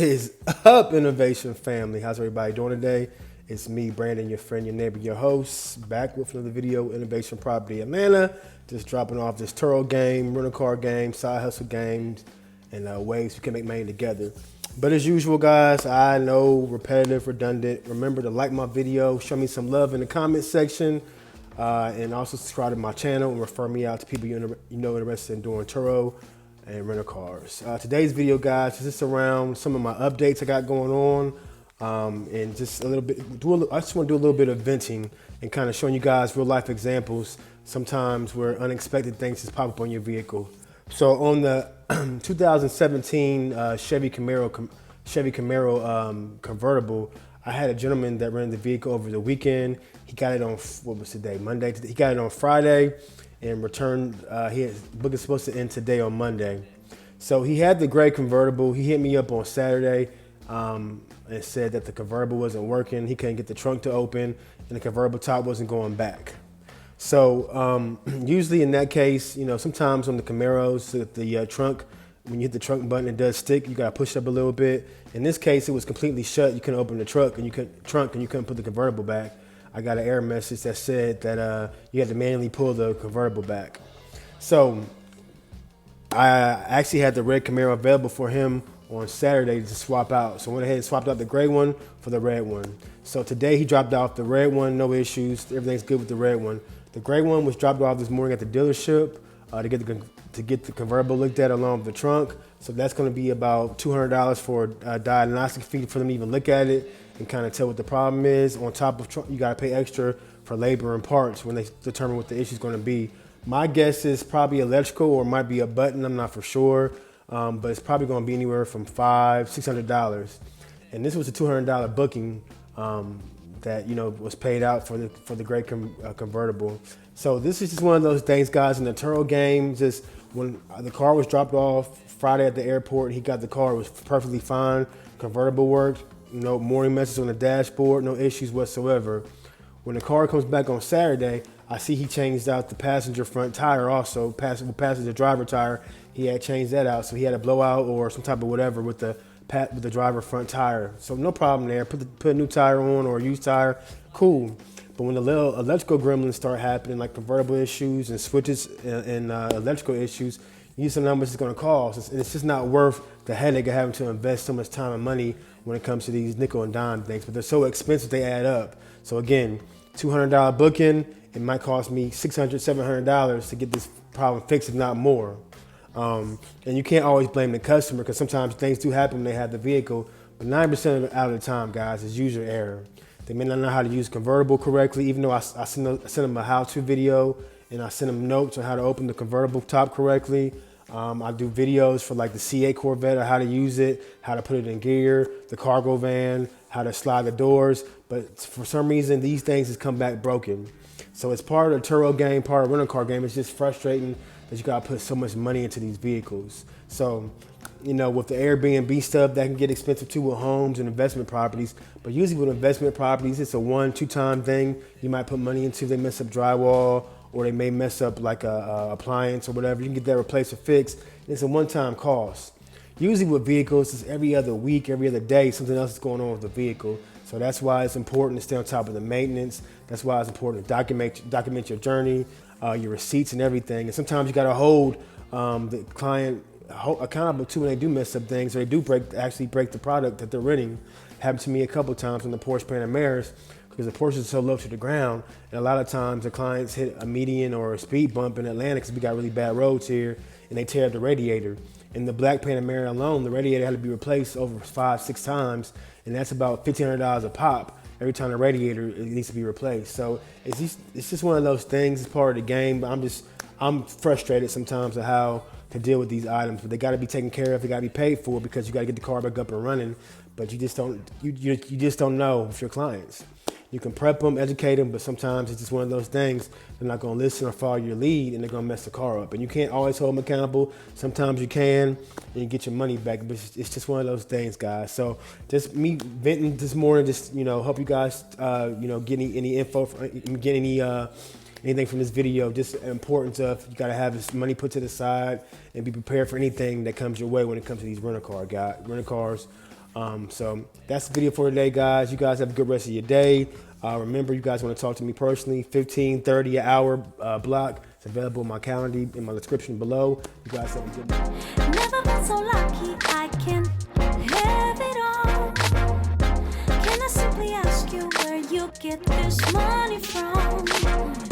is up, Innovation family? How's everybody doing today? It's me, Brandon, your friend, your neighbor, your host, back with another video, Innovation Property Atlanta. Just dropping off this Turo game, rental car game, side hustle games, and ways we can make money together. But as usual, guys, I know, repetitive, redundant. Remember to like my video, show me some love in the comment section, and also subscribe to my channel and refer me out to people you know interested in doing Turo and rental cars. Today's video, guys, is just around some of my updates I got going on, and just a little bit. I just want to do a little bit of venting and kind of showing you guys real life examples. Sometimes where unexpected things just pop up on your vehicle. So on the 2017 Chevy Camaro convertible, I had a gentleman that rented the vehicle over the weekend. He got it on, what was today? Monday. He got it on Friday and returned. His book is supposed to end today on Monday. So he had the gray convertible. He hit me up on Saturday and said that the convertible wasn't working. He couldn't get the trunk to open and the convertible top wasn't going back. So usually in that case, you know, sometimes on the Camaros, the trunk, when you hit the trunk button, it does stick. You got to push it up a little bit. In this case, it was completely shut. You couldn't open the trunk and you couldn't put the convertible back. I got an error message that said that you had to manually pull the convertible back. So I actually had the red Camaro available for him on Saturday to swap out. So I went ahead and swapped out the gray one for the red one. So today he dropped off the red one, no issues. Everything's good with the red one. The gray one was dropped off this morning at the dealership to get the convertible looked at along with the trunk. So that's going to be about $200 for a diagnostic fee for them to even look at it and kind of tell what the problem is. On top of trunk, you got to pay extra for labor and parts when they determine what the issue is going to be. My guess is probably electrical or it might be a button. I'm not for sure, but it's probably going to be anywhere from $500–600. And this was a $200 booking that, you know, was paid out for the gray convertible. So this is just one of those things, guys, in the Turo game. Just when the car was dropped off Friday at the airport, he got the car, it was perfectly fine. Convertible worked, no warning message on the dashboard, no issues whatsoever. When the car comes back on Saturday, I see he changed out the passenger front tire also, passenger driver tire. He had changed that out, so he had a blowout or some type of whatever with the driver front tire. So no problem there. Put a new tire on or a used tire, cool. But when the little electrical gremlins start happening, like convertible issues and switches and electrical issues, you see how much it's going to cost. And it's just not worth the headache of having to invest so much time and money when it comes to these nickel and dime things. But they're so expensive, they add up. So again, $200 booking, it might cost me $600–700 to get this problem fixed, if not more. And you can't always blame the customer because sometimes things do happen when they have the vehicle, but 90% out of the time, guys, is user error. They may not know how to use convertible correctly, even though I sent them a how-to video and I sent them notes on how to open the convertible top correctly. I do videos for like the CA Corvette on how to use it, how to put it in gear, the cargo van, how to slide the doors. But for some reason, these things has come back broken. So it's part of the Turo game, part of the rental car game. It's just frustrating that you gotta put so much money into these vehicles. So, you know, with the Airbnb stuff, that can get expensive too with homes and investment properties. But usually with investment properties, it's a 1–2 time thing. You might put money into, they mess up drywall or they may mess up like a appliance or whatever. You can get that replaced or fixed. It's a one-time cost. Usually with vehicles, it's every other week, every other day, something else is going on with the vehicle. So that's why it's important to stay on top of the maintenance. That's why it's important to document your journey, your receipts and everything. And sometimes you gotta hold the client accountable too when they do mess up things or they do actually break the product that they're renting. Happened to me a couple times on the Porsche Panameras because the Porsche is so low to the ground. And a lot of times the clients hit a median or a speed bump in Atlanta because we got really bad roads here and they tear up the radiator. In the black Panamera alone, the radiator had to be replaced over 5–6 times, and that's about $1,500 a pop every time the radiator needs to be replaced. So it's just one of those things. It's part of the game. But I'm frustrated sometimes of how to deal with these items, but they got to be taken care of. They got to be paid for because you got to get the car back up and running. But you just don't know with your clients. You can prep them, educate them, but sometimes it's just one of those things. They're not going to listen or follow your lead, and they're going to mess the car up. And you can't always hold them accountable. Sometimes you can, and you get your money back. But it's just one of those things, guys. So just me venting this morning, just hope you guys get any info, get anything from this video. Just the importance of you got to have this money put to the side and be prepared for anything that comes your way when it comes to these rental cars. So that's the video for today, guys. You guys have a good rest of your day. Remember, you guys want to talk to me personally, 15, 30 an hour block. It's available in my calendar, in my description below. You guys have a good day. Never been so lucky, I can have it all. Can I simply ask you where you get this money from?